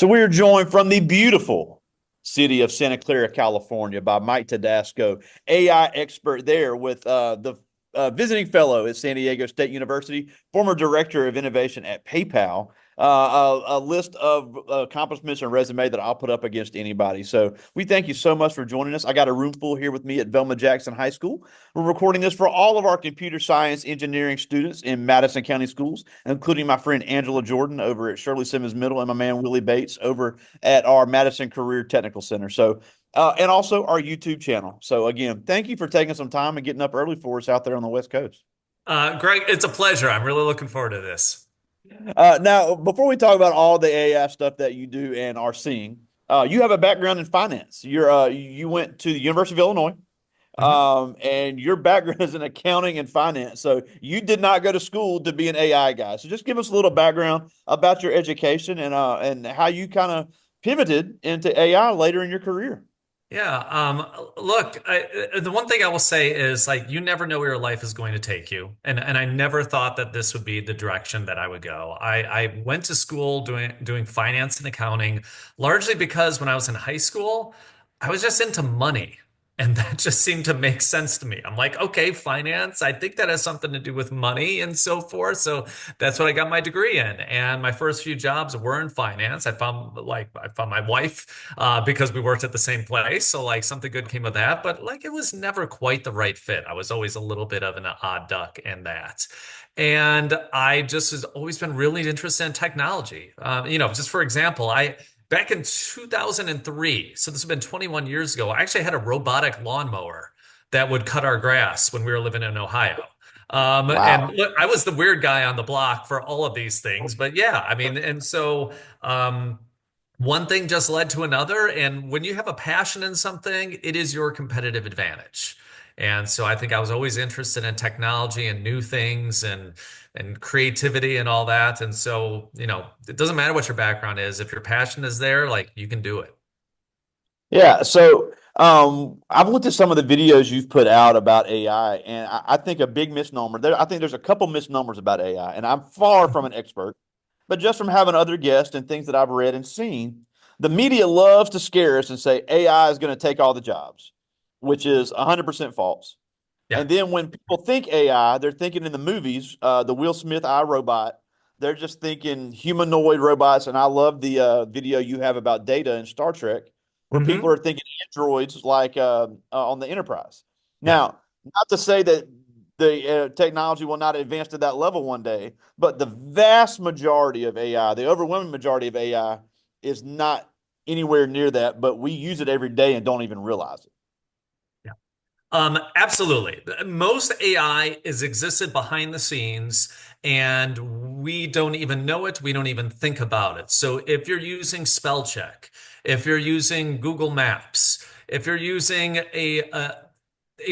So we are joined from the beautiful city of Santa Clara, California, by Mike Todasco, AI expert there with the visiting fellow at San Diego State University, former director of innovation at PayPal. A list of accomplishments and resume that I'll put up against anybody. So we thank you so much for joining us. I got a room full here with me at Velma Jackson High School. We're recording this for all of our computer science engineering students in Madison County schools, including my friend Angela Jordan over at Shirley Simmons Middle and my man Willie Bates over at our Madison Career Technical Center. So, and also our YouTube channel. So again, thank you for taking some time and getting up early for us out there on the West Coast. Greg, it's a pleasure. I'm really looking forward to this. Now, before we talk about all the AI stuff that you do and are seeing, you have a background in finance. You went to the University of Illinois, Mhm. and your background is in accounting and finance. So you did not go to school to be an AI guy. So just give us a little background about your education and how you kind of pivoted into AI later in your career. Yeah. Look, the one thing I will say is like you never know where your life is going to take you, and I never thought that this would be the direction that I would go. I went to school doing finance and accounting, largely because when I was in high school, I was just into money. And that just seemed to make sense to me. I'm like, okay, finance, I think that has something to do with money and so forth. So that's what I got my degree in. And my first few jobs were in finance. I found my wife because we worked at the same place. So like something good came of that. But like it was never quite the right fit. I was always a little bit of an odd duck in that. And I just has always been really interested in technology. Just for example, I back in 2003, so this has been 21 years ago, I actually had a robotic lawnmower that would cut our grass when we were living in Ohio. And Wow. look, I was the weird guy on the block for all of these things, but yeah, I mean, and so one thing just led to another. And when you have a passion in something, it is your competitive advantage. And so I think I was always interested in technology and new things and creativity and all that. And so, it doesn't matter what your background is. If your passion is there, like you can do it. Yeah, so I've looked at some of the videos you've put out about AI, and I think a big misnomer there. I think there's a couple misnomers about AI, and I'm far from an expert, but just from having other guests and things that I've read and seen, the media loves to scare us and say AI is going to take all the jobs, which is 100% false. Yeah. And then when people think AI, they're thinking in the movies, the Will Smith iRobot. They're just thinking humanoid robots. And I love the video you have about Data in Star Trek, where people Hmm. are thinking androids like on the Enterprise. Yeah. Now, not to say that the technology will not advance to that level one day, but the vast majority of AI, the overwhelming majority of AI, is not anywhere near that. But we use it every day and don't even realize it. Yeah. Absolutely. Most AI is existed behind the scenes and we don't even know it. We don't even think about it. So if you're using spell check, if you're using Google Maps, if you're using a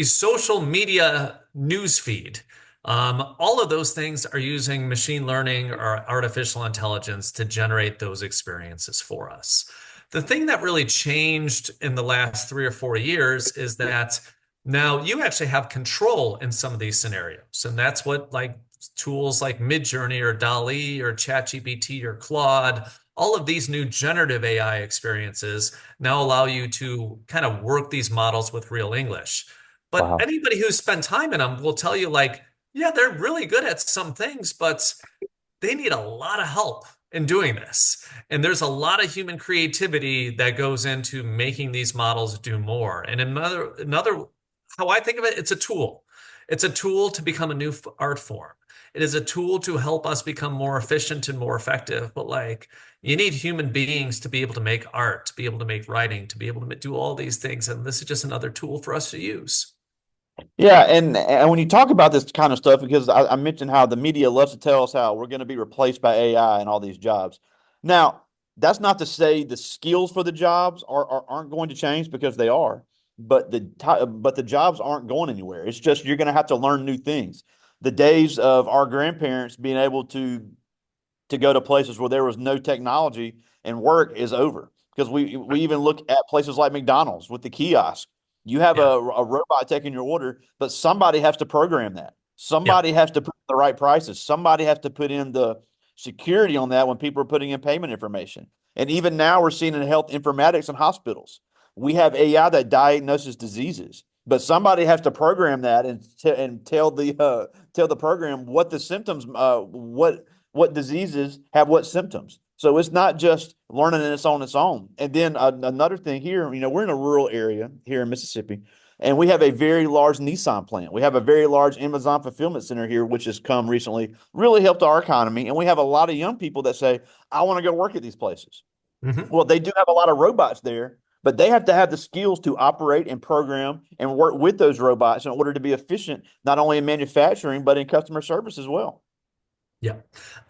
social media news feed, all of those things are using machine learning or artificial intelligence to generate those experiences for us. The thing that really changed in the last 3 or 4 years is that now you actually have control in some of these scenarios. And that's what like tools like Midjourney or DALL-E or ChatGPT or Claude, all of these new generative AI experiences now allow you to kind of work these models with real English. But Wow. anybody who's spent time in them will tell you like, yeah, they're really good at some things, but they need a lot of help in doing this. And there's a lot of human creativity that goes into making these models do more. And another, how I think of it, it's a tool. It's a tool to become a new art form. It is a tool to help us become more efficient and more effective. But like, you need human beings to be able to make art, to be able to make writing, to be able to do all these things. And this is just another tool for us to use. Yeah, and when you talk about this kind of stuff, because I mentioned how the media loves to tell us how we're going to be replaced by AI and all these jobs. Now, that's not to say the skills for the jobs aren't going to change because they are, but the jobs aren't going anywhere. It's just you're going to have to learn new things. The days of our grandparents being able to go to places where there was no technology and work is over. Because we even look at places like McDonald's with the kiosk. You have Yeah. a robot taking your order, but somebody has to program that. Yeah. Somebody has to put the right prices. Somebody has to put in the security on that when people are putting in payment information. And even now we're seeing in health informatics in hospitals. We have AI that diagnoses diseases, but somebody has to program that and tell the program what the symptoms what diseases have what symptoms. So it's not just learning it on its own. And then another thing here, we're in a rural area here in Mississippi, and we have a very large Nissan plant. We have a very large Amazon fulfillment center here, which has come recently, really helped our economy. And we have a lot of young people that say, I want to go work at these places. Mhm. Well, they do have a lot of robots there, but they have to have the skills to operate and program and work with those robots in order to be efficient, not only in manufacturing, but in customer service as well. Yeah.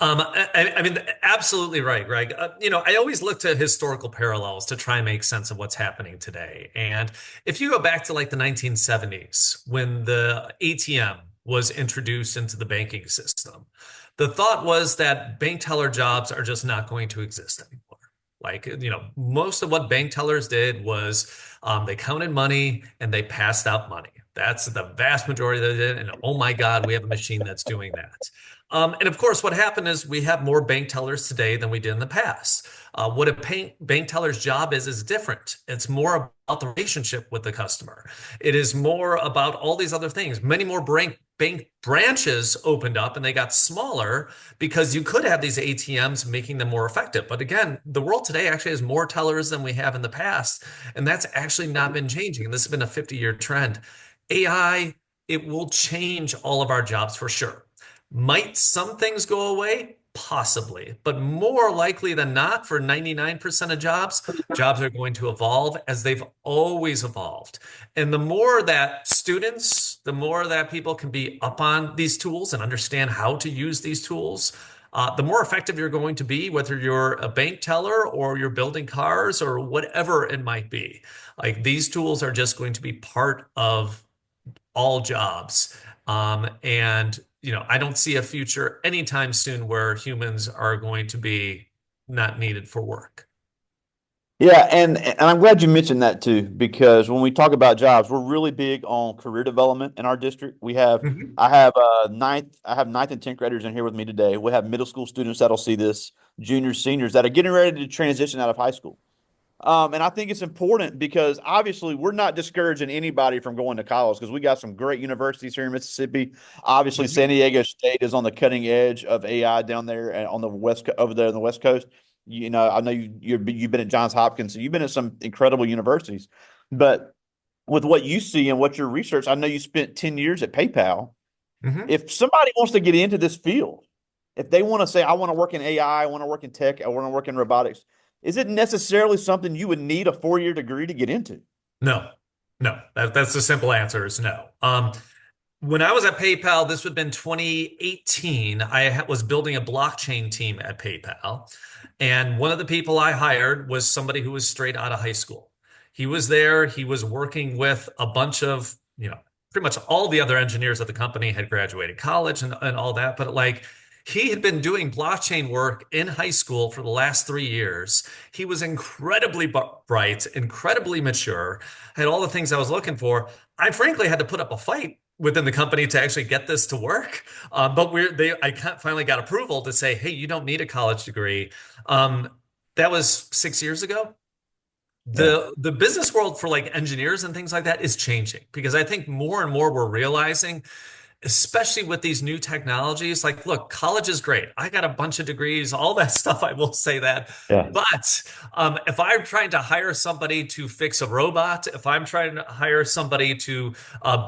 I mean, absolutely right, Greg. I always look to historical parallels to try and make sense of what's happening today. And if you go back to like the 1970s, when the ATM was introduced into the banking system, the thought was that bank teller jobs are just not going to exist anymore. Like, most of what bank tellers did was they counted money and they passed out money. That's the vast majority that they did. And oh my God, we have a machine that's doing that. And of course, what happened is we have more bank tellers today than we did in the past. What a bank teller's job is different. It's more about the relationship with the customer. It is more about all these other things. Many more bank branches opened up and they got smaller because you could have these ATMs making them more effective. But again, the world today actually has more tellers than we have in the past. And that's actually not been changing. And this has been a 50-year trend. AI, it will change all of our jobs for sure. Might some things go away? Possibly, but more likely than not, for 99% of jobs, jobs are going to evolve as they've always evolved. And the more that people can be up on these tools and understand how to use these tools, the more effective you're going to be, whether you're a bank teller or you're building cars or whatever it might be. Like these tools are just going to be part of all jobs. And I don't see a future anytime soon where humans are going to be not needed for work. Yeah, and I'm glad you mentioned that too, because when we talk about jobs, we're really big on career development in our district. Mhm. I have ninth and 10th graders in here with me today. We have middle school students that'll see this, juniors, seniors that are getting ready to transition out of high school. And I think it's important because obviously we're not discouraging anybody from going to college because we got some great universities here in Mississippi. Obviously, San Mhm. Diego State is on the cutting edge of AI down there and on the over there on the West Coast. I know you've been at Johns Hopkins, so you've been at some incredible universities. But with what you see and what your research, I know you spent 10 years at PayPal. Mhm. If somebody wants to get into this field, if they want to say, I want to work in AI, I want to work in tech, I want to work in robotics, is it necessarily something you would need a 4-year degree to get into? No, no, that's the simple answer is no. When I was at PayPal, this would have been 2018. Was building a blockchain team at PayPal. And one of the people I hired was somebody who was straight out of high school. He was there, he was working with a bunch of, pretty much all the other engineers at the company had graduated college and all that. But like, he had been doing blockchain work in high school for the last 3 years. He was incredibly bright, incredibly mature, had all the things I was looking for. I frankly had to put up a fight within the company to actually get this to work. But I finally got approval to say, hey, you don't need a college degree. Um, that was 6 years ago. Yeah. The business world for like engineers and things like that is changing because I think more and more we're realizing, especially with these new technologies, like, look, college is great. I got a bunch of degrees, all that stuff. I will say that. Yeah. But if I'm trying to hire somebody to fix a robot, if I'm trying to hire somebody to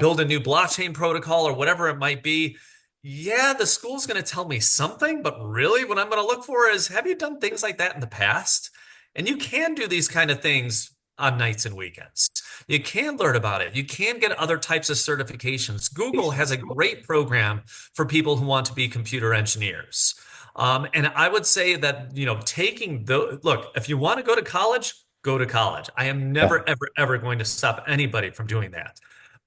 build a new blockchain protocol or whatever it might be, yeah, the school's going to tell me something. But really, what I'm going to look for is, have you done things like that in the past? And you can do these kind of things on nights and weekends. You can learn about it. You can get other types of certifications. Google has a great program for people who want to be computer engineers. And I would say that, look, if you want to go to college, go to college. I am Yeah. never, ever, ever going to stop anybody from doing that.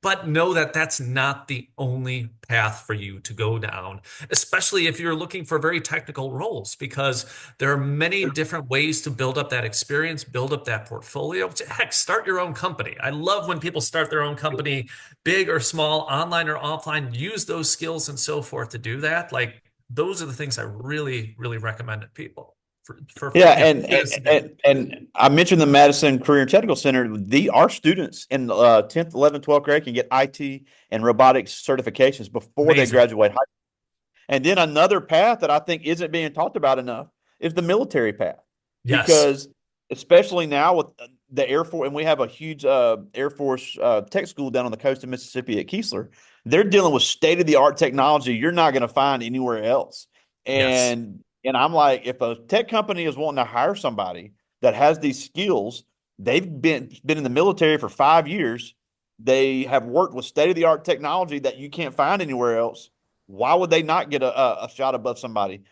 But know that that's not the only path for you to go down, especially if you're looking for very technical roles, because there are many different ways to build up that experience, build up that portfolio. Heck, start your own company. I love when people start their own company, big or small, online or offline, use those skills and so forth to do that. Like those are the things I really, really recommend to people. for Yeah, students to do. and I mentioned the Madison Career and Technical Center. Our students in 10th, 11th, 12th grade can get IT and robotics certifications before they Amazing. graduate high. And then another path that I think isn't being talked about enough is the military path, Yes. because especially now with the Air Force, and we have a huge Air Force tech school down on the coast of Mississippi at Keesler. They're dealing with state of the art technology you're not going to find anywhere else. Yes. And I'm like, if a tech company is wanting to hire somebody that has these skills, they've been in the military for 5 years. They have worked with state of the art technology that you can't find anywhere else. Why would they not get a shot above somebody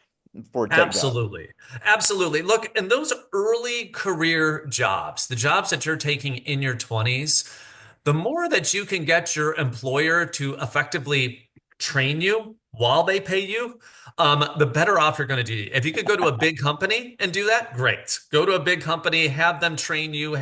for a tech job? Absolutely. Absolutely. Look, in those early career jobs, the jobs that you're taking in your 20s, the more that you can get your employer to effectively train you while they pay you, the better off you're going to do. If you could go to a big company and do that, great. Go to a big company, have them train you,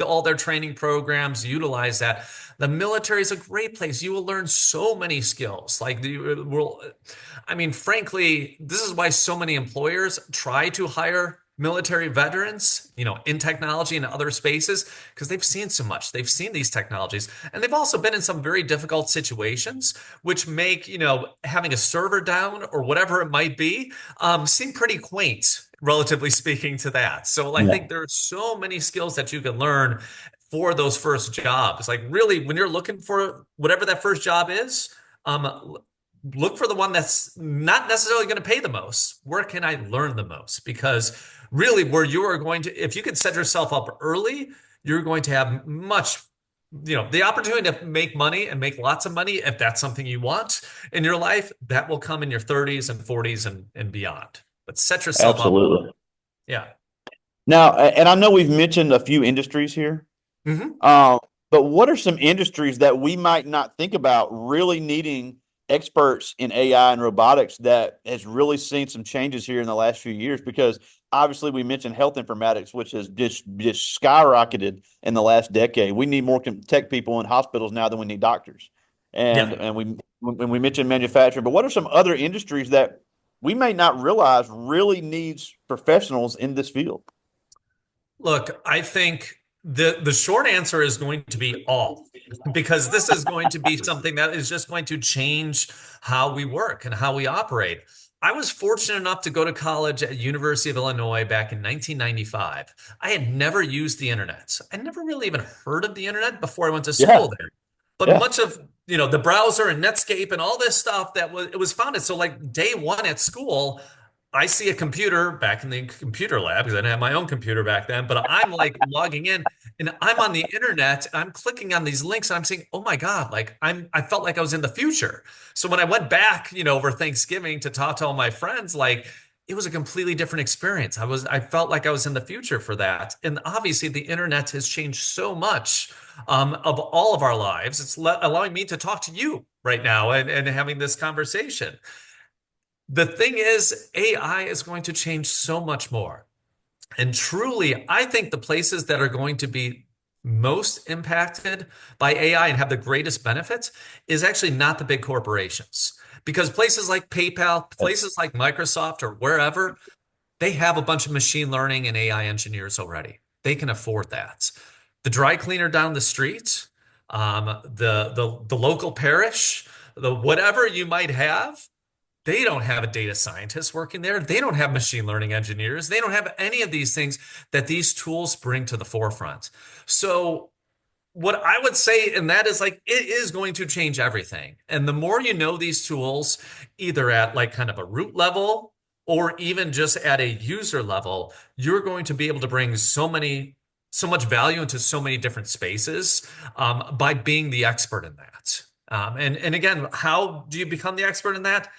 all their training programs, utilize that. The military is a great place. You will learn so many skills. I mean, frankly, this is why so many employers try to hire military veterans, in technology and other spaces, because they've seen so much. They've seen these technologies, and they've also been in some very difficult situations, which make, having a server down or whatever it might be, seem pretty quaint, relatively speaking to that. So I Yeah, think there are so many skills that you can learn for those first jobs. Like really, when you're looking for whatever that first job is, look for the one that's not necessarily going to pay the most. Where can I learn the most? Because really, where you are going to, if you can set yourself up early, you're going to have the opportunity to make money and make lots of money if that's something you want in your life. That will come in your 30s and 40s and beyond. But set yourself up. absolutely. Yeah. Now, and I know we've mentioned a few industries here, Hmm. um, but what are some industries that we might not think about really needing experts in AI and robotics that has really seen some changes here in the last few years? Because obviously we mentioned health informatics, which has just skyrocketed in the last decade. We need more tech people in hospitals now than we need doctors. And Yeah. and we when we mentioned manufacturing, but what are some other industries that we may not realize really needs professionals in this field? Look, I think the short answer is going to be all, because this is going to be something that is just going to change how we work and how we operate. I was fortunate enough to go to college at University of Illinois back in 1995. I had never used the internet. I never really even heard of the internet before I went to Yeah, school there. But yeah, much of, the browser and Netscape and all this stuff it was founded. So like day one at school, I see a computer back in the computer lab because I didn't have my own computer back then, but I'm like logging in and I'm on the internet. I'm clicking on these links and I'm saying, oh my God, like I felt like I was in the future. So when I went back, over Thanksgiving to talk to all my friends, like it was a completely different experience. I felt like I was in the future for that. And obviously the internet has changed so much of all of our lives. It's allowing me to talk to you right now and having this conversation. The thing is, AI is going to change so much more. And truly, I think the places that are going to be most impacted by AI and have the greatest benefits is actually not the big corporations. Because places like PayPal, places like Microsoft, or wherever, they have a bunch of machine learning and AI engineers already. They can afford that. The dry cleaner down the street, the local parish, the whatever you might have, they don't have a data scientist working there. They don't have machine learning engineers. They don't have any of these things that these tools bring to the forefront. So, what I would say, and that is like, it is going to change everything. And the more you know these tools, either at like kind of a root level or even just at a user level, you're going to be able to bring so much value into so many different spaces by being the expert in that. And again, how do you become the expert in that?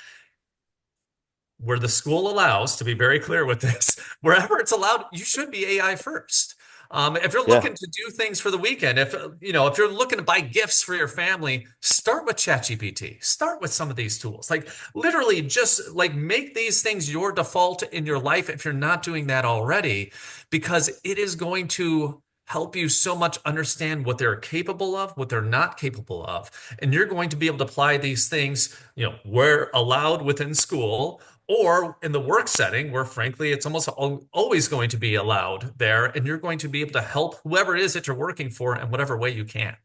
Where the school allows, to be very clear with this, wherever it's allowed, you should be AI first. If you're yeah. looking to do things for the weekend, if you're looking to buy gifts for your family, start with ChatGPT. Start with some of these tools. Like literally, just like make these things your default in your life if you're not doing that already, because it is going to help you so much understand what they're capable of, what they're not capable of, and you're going to be able to apply these things, where allowed within school or in the work setting where frankly it's almost always going to be allowed there, and you're going to be able to help whoever it is that you're working for in whatever way you can.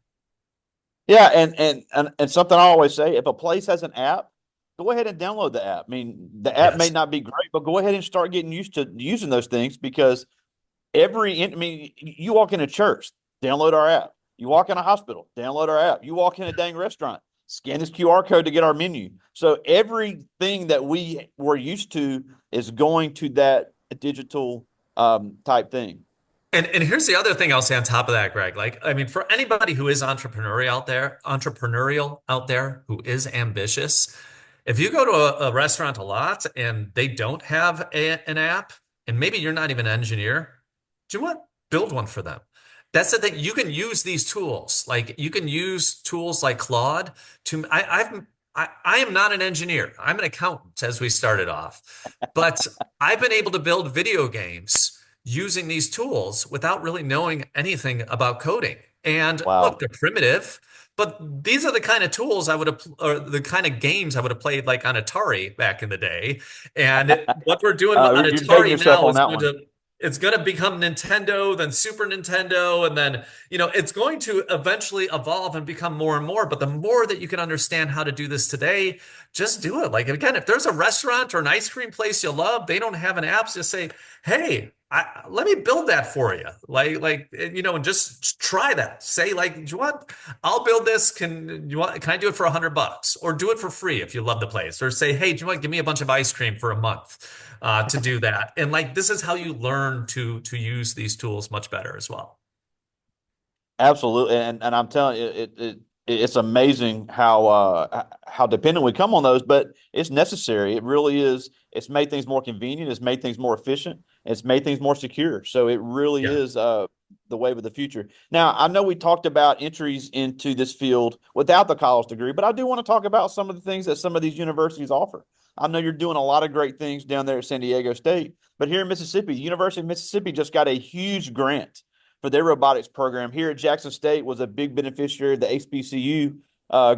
Yeah, and something I always say, if a place has an app, go ahead and download the app. I mean, the app may Yes. not be great, but go ahead and start getting used to using those things because I mean, you walk in a church, download our app. You walk in a hospital, download our app. You walk in a dang restaurant, scan this QR code to get our menu. So everything that we were used to is going to that digital type thing. And here's the other thing I'll say on top of that, Greg. Like, I mean, for anybody who is entrepreneurial out there, who is ambitious, if you go to a restaurant a lot and they don't have an app, and maybe you're not even an engineer, do you know what? Build one for them. That's the thing. You can use these tools. Like you can use tools like Claude to, I am not an engineer. I'm an accountant, as we started off, but I've been able to build video games using these tools without really knowing anything about coding. And look, Wow. they're primitive, but these are the kind of tools I would have, or the kind of games I would have played like on Atari back in the day. And what we're doing on You're dating Atari yourself now on is that going one. to, it's going to become Nintendo, then Super Nintendo, and then, it's going to eventually evolve and become more and more. But the more that you can understand how to do this today, just do it. Like, again, if there's a restaurant or an ice cream place you love, they don't have an app, just say, hey, let me build that for you. And just try that. Say, like, do you want, I'll build this. Can I do it for $100 or do it for free if you love the place? Or say, hey, do you want, give me a bunch of ice cream for a month to do that. And like, this is how you learn to use these tools much better as well. Absolutely, and I'm telling you, it's amazing how dependent we come on those, but it's necessary. It really is. It's made things more convenient. It's made things more efficient. It's made things more secure. So it really Yeah. is the wave of the future. Now, I know we talked about entries into this field without the college degree, but I do want to talk about some of the things that some of these universities offer. I know you're doing a lot of great things down there at San Diego State, but here in Mississippi, the University of Mississippi just got a huge grant for their robotics program. Here at Jackson State was a big beneficiary of the HBCU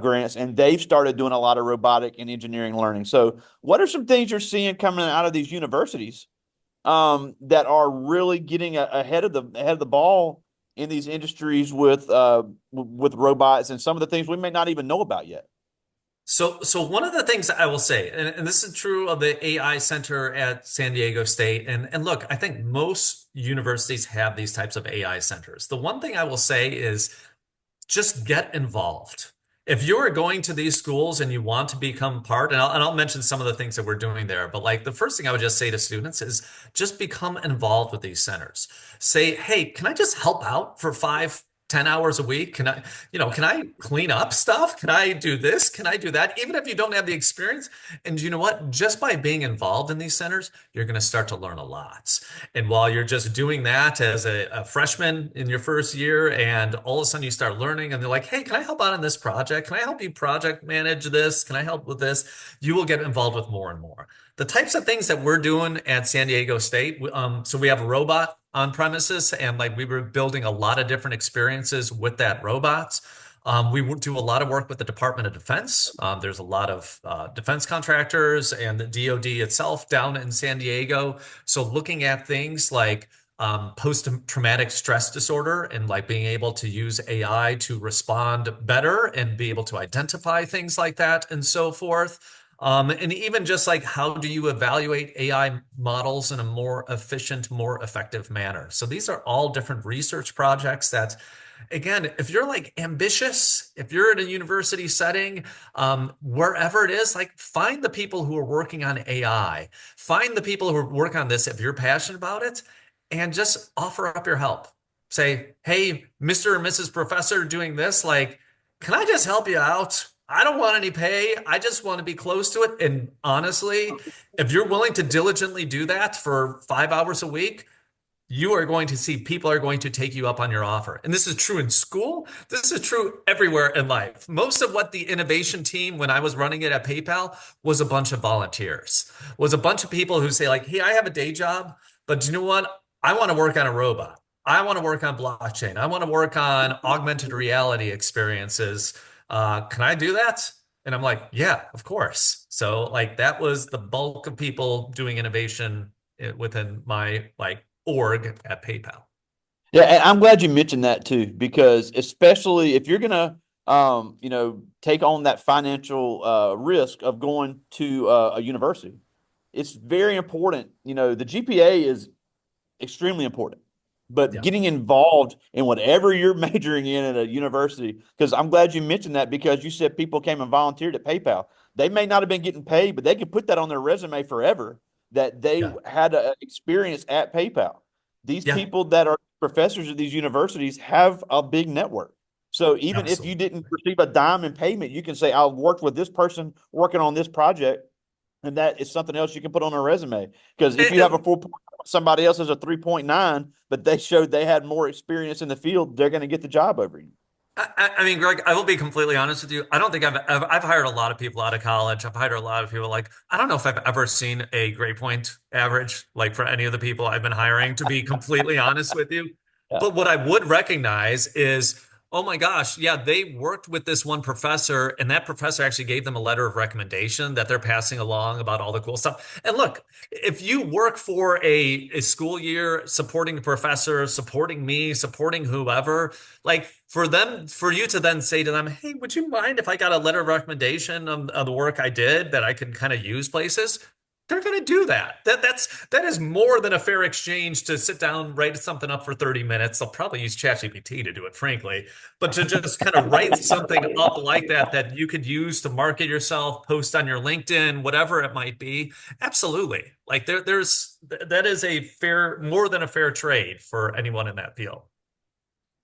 grants, and they've started doing a lot of robotic and engineering learning. So, what are some things you're seeing coming out of these universities that are really getting ahead of the ball in these industries with robots and some of the things we may not even know about yet? So one of the things I will say, and this is true of the AI Center at San Diego State, and look, I think most universities have these types of AI centers. The one thing I will say is just get involved. If you're going to these schools and you want to become part, and I'll mention some of the things that we're doing there, but like the first thing I would just say to students is just become involved with these centers. Say, hey, can I just help out for 5, 10 hours a week? Can I clean up stuff? Can I do this? Can I do that? Even if you don't have the experience. And you know what? Just by being involved in these centers, you're going to start to learn a lot. And while you're just doing that as a freshman in your first year, and all of a sudden you start learning, and they're like, hey, can I help out on this project? Can I help you project manage this? Can I help with this? You will get involved with more and more. The types of things that we're doing at San Diego State, so we have a robot on premises, and like we were building a lot of different experiences with that robot. We do a lot of work with the Department of Defense. There's a lot of defense contractors and the DoD itself down in San Diego. So looking at things like post-traumatic stress disorder and like being able to use AI to respond better and be able to identify things like that and so forth. And even just like how do you evaluate AI models in a more efficient, more effective manner? So these are all different research projects that, again, if you're like ambitious, if you're in a university setting, wherever it is, like find the people who are working on AI, find the people who are working on this if you're passionate about it, and just offer up your help. Say, hey, Mr. or Mrs. Professor doing this, like, can I just help you out? I don't want any pay. I just want to be close to it. And honestly, if you're willing to diligently do that for 5 hours a week, you are going to see people are going to take you up on your offer. And this is true in school. This is true everywhere in life. Most of what the innovation team, when I was running it at PayPal, was a bunch of volunteers, was a bunch of people who say like, hey, I have a day job, but you know what? I want to work on a robot. I want to work on blockchain. I want to work on augmented reality experiences. Can I do that? And I'm like, yeah, of course. So like that was the bulk of people doing innovation within my like org at PayPal. Yeah, and I'm glad you mentioned that too, because especially if you're gonna, take on that financial risk of going to a university, it's very important. The GPA is extremely important. But Yeah. getting involved in whatever you're majoring in at a university, because I'm glad you mentioned that because you said people came and volunteered at PayPal. They may not have been getting paid, but they can put that on their resume forever that they Yeah. had an experience at PayPal. These Yeah. people that are professors at these universities have a big network. So even if you Absolutely. didn't receive a dime in payment, you can say, I worked with this person working on this project, and that is something else you can put on a resume. Because if you have a And, 4, somebody else has a 3.9, but they showed they had more experience in the field, they're going to get the job over you. I mean, Greg, I will be completely honest with you. I don't think I've hired a lot of people out of college. I've hired a lot of people like I don't know if I've ever seen a grade point average like for any of the people I've been hiring, to be completely honest with you. Yeah. But what I would recognize is, oh my gosh, yeah, they worked with this one professor, and that professor actually gave them a letter of recommendation that they're passing along about all the cool stuff. And look, if you work for a school year supporting the professor, supporting me, supporting whoever, like for you to then say to them, hey, would you mind if I got a letter of recommendation of the work I did that I could kind of use places? They're going to do that. That is more than a fair exchange to sit down, write something up for 30 minutes. They'll probably use ChatGPT to do it, frankly, but to just kind of write something up like that you could use to market yourself, post on your LinkedIn, whatever it might be. Absolutely. Like that is a fair, more than a fair trade for anyone in that field.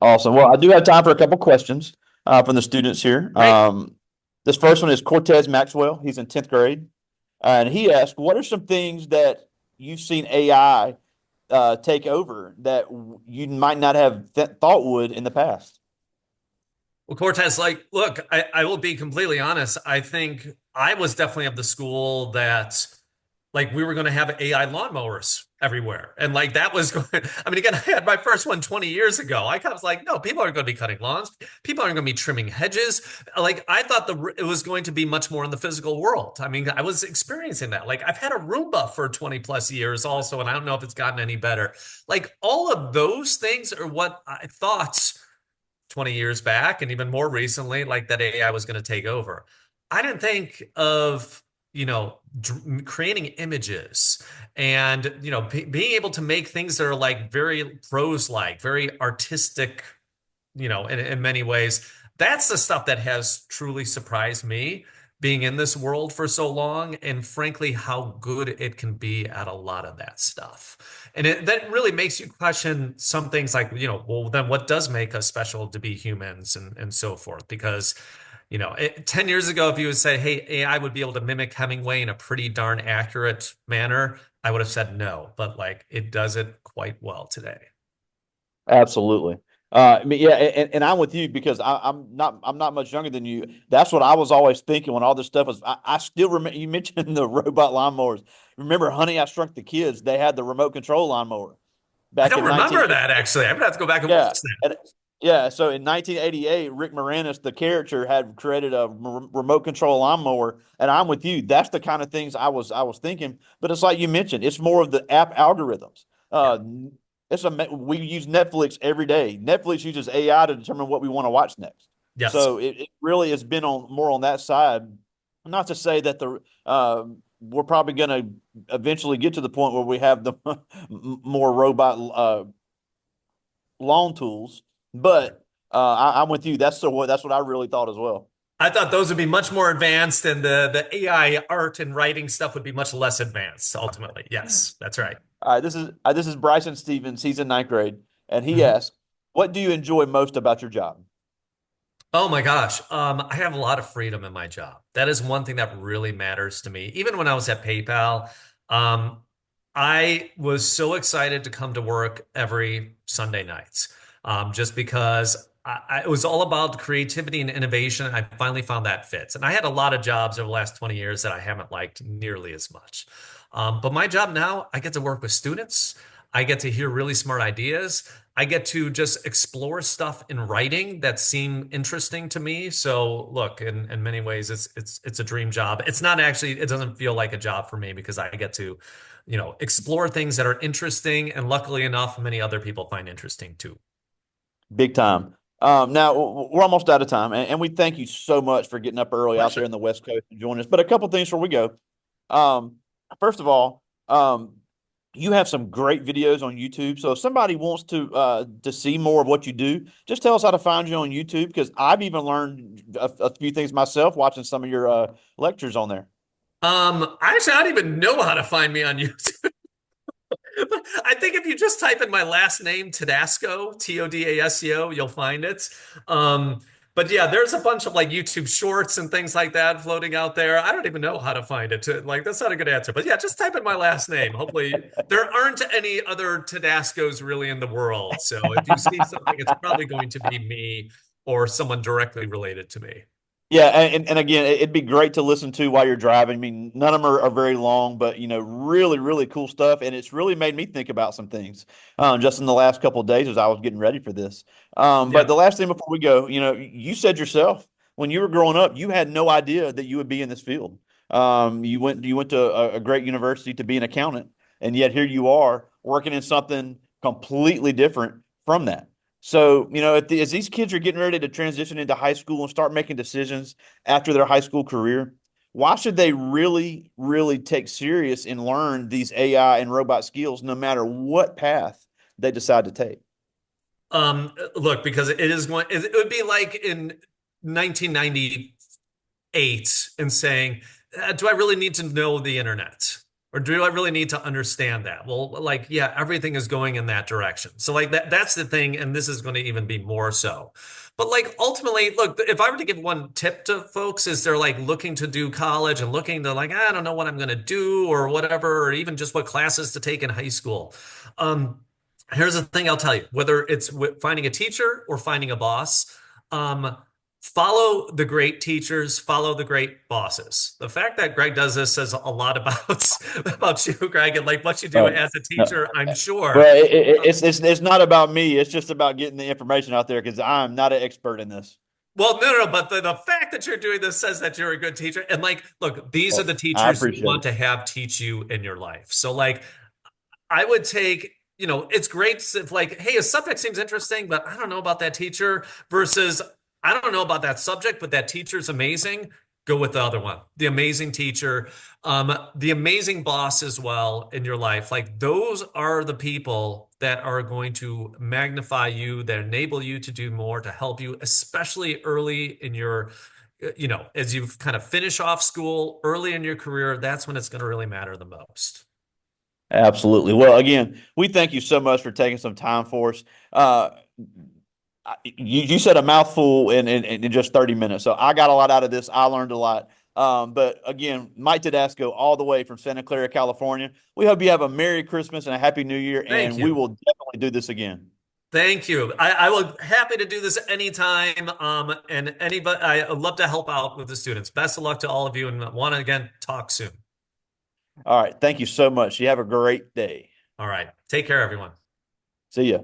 Awesome. Well, I do have time for a couple questions from the students here. Great. This first one is Cortez Maxwell. He's in 10th grade. And he asked, what are some things that you've seen AI take over that you might not have thought would in the past? Well, Cortez, like, look, I will be completely honest. I think I was definitely of the school that, like, we were going to have AI lawnmowers everywhere. And, like, that was going, I mean, again, I had my first one 20 years ago. I kind of was like, no, people aren't going to be cutting lawns. People aren't going to be trimming hedges. Like, I thought it was going to be much more in the physical world. I mean, I was experiencing that. Like, I've had a Roomba for 20 plus years also, and I don't know if it's gotten any better. Like, all of those things are what I thought 20 years back and even more recently, like that AI was going to take over. I didn't think of, creating images and, being able to make things that are like very prose-like, very artistic, in many ways. That's the stuff that has truly surprised me being in this world for so long, and frankly, how good it can be at a lot of that stuff. And that really makes you question some things like, well, then what does make us special to be humans and so forth? Because, 10 years ago, if you would say, hey, AI would be able to mimic Hemingway in a pretty darn accurate manner, I would have said no, but like it does it quite well today. Absolutely. I mean, yeah, and I'm with you because I'm not much younger than you. That's what I was always thinking when all this stuff was. I still remember you mentioned the robot lawnmowers. Remember, Honey, I Shrunk the Kids? They had the remote control lamower I back don't in remember 1980. that actually. I'm gonna have to go back and Yeah, watch that. and yeah. So in 1988, Rick Moranis, the character, had created a remote control lawnmower, and I'm with you. That's the kind of things I was thinking. But it's like you mentioned, it's more of the app algorithms. Yeah. Uh, we use Netflix every day. Netflix uses AI to determine what we want to watch next. Yes. So it really has been on more on that side. Not to say that we're probably going to eventually get to the point where we have the more robot lawn tools. But I'm with you. That's what I really thought as well. I thought those would be much more advanced, and the AI art and writing stuff would be much less advanced, ultimately. Yes, that's right. All right, this is Bryson Stevens. He's in 9th grade, and he Mhm. asked, "What do you enjoy most about your job?" Oh my gosh. I have a lot of freedom in my job. That is one thing that really matters to me. Even when I was at PayPal, um, I was so excited to come to work every Sunday nights, just because it was all about creativity and innovation. I finally found that fits. And I had a lot of jobs over the last 20 years that I haven't liked nearly as much. But my job now, I get to work with students. I get to hear really smart ideas. I get to just explore stuff in writing that seem interesting to me. So look, in many ways, it's a dream job. It's not actually, it doesn't feel like a job for me because I get to, explore things that are interesting, and luckily enough, many other people find interesting too. Big time. Now we're almost out of time, and we thank you so much for getting up early out there Pleasure. in the West Coast and joining us. But a couple things before we go. Um, First of all, you have some great videos on YouTube. So if somebody wants to see more of what you do, just tell us how to find you on YouTube because I've even learned a few things myself watching some of your lectures on there. Actually, I don't even know how to find me on YouTube. I think if you just type in my last name, Todasco, Todasco, you'll find it. Um, but yeah, there's a bunch of like YouTube shorts and things like that floating out there. I don't even know how to find it. Like, that's not a good answer. But yeah, just type in my last name. Hopefully, there aren't any other Todascos really in the world. So if you see something, it's probably going to be me or someone directly related to me. Yeah, and again, it'd be great to listen to while you're driving. I mean, none of them are very long, but really, really cool stuff. And it's really made me think about some things just in the last couple of days as I was getting ready for this. But Yeah. the last thing before we go, you said yourself when you were growing up, you had no idea that you would be in this field. You went to a great university to be an accountant, and yet here you are working in something completely different from that. So, as these kids are getting ready to transition into high school and start making decisions after their high school career, why should they really, really take serious and learn these AI and robot skills no matter what path they decide to take? Look, because it would be like in 1998 and saying, do I really need to know the internet? Or do I really need to understand that? Well, like, yeah, everything is going in that direction. So like that's the thing, and this is going to even be more so. But like ultimately, look, if I were to give one tip to folks is they're like looking to do college and looking to like, I don't know what I'm going to do or whatever, or even just what classes to take in high school. Um, Here's the thing I'll tell you, whether it's finding a teacher or finding a boss, um, follow the great teachers, follow the great bosses. The fact that Greg does this says a lot about about you, Greg, and like what you do Oh, as a no. teacher, I'm sure. Well, it's not about me. It's just about getting the information out there because I'm not an expert in this. Well, no, but the fact that you're doing this says that you're a good teacher. And like, look, these are Well, the I teachers you appreciate want it. to have teach you in your life. So like I would take, it's great if like, hey, a subject seems interesting, but I don't know about that teacher versus I don't know about that subject, but that teacher's amazing. Go with the other one. The amazing teacher, the amazing boss as well in your life. Like those are the people that are going to magnify you, that enable you to do more, to help you, especially early in your, as you've kind of finish off school, early in your career, that's when it's going to really matter the most. Absolutely. Well, again, we thank you so much for taking some time for us. You said a mouthful in just 30 minutes. So I got a lot out of this. I learned a lot. But again, Mike Tedasco, all the way from Santa Clara, California. We hope you have a Merry Christmas and a Happy New Year, Thank and we you. will definitely do this again. Thank you. I will happy to do this anytime. And anybody, I love to help out with the students. Best of luck to all of you, and want to again talk soon. All right. Thank you so much. You have a great day. All right. Take care, everyone. See ya.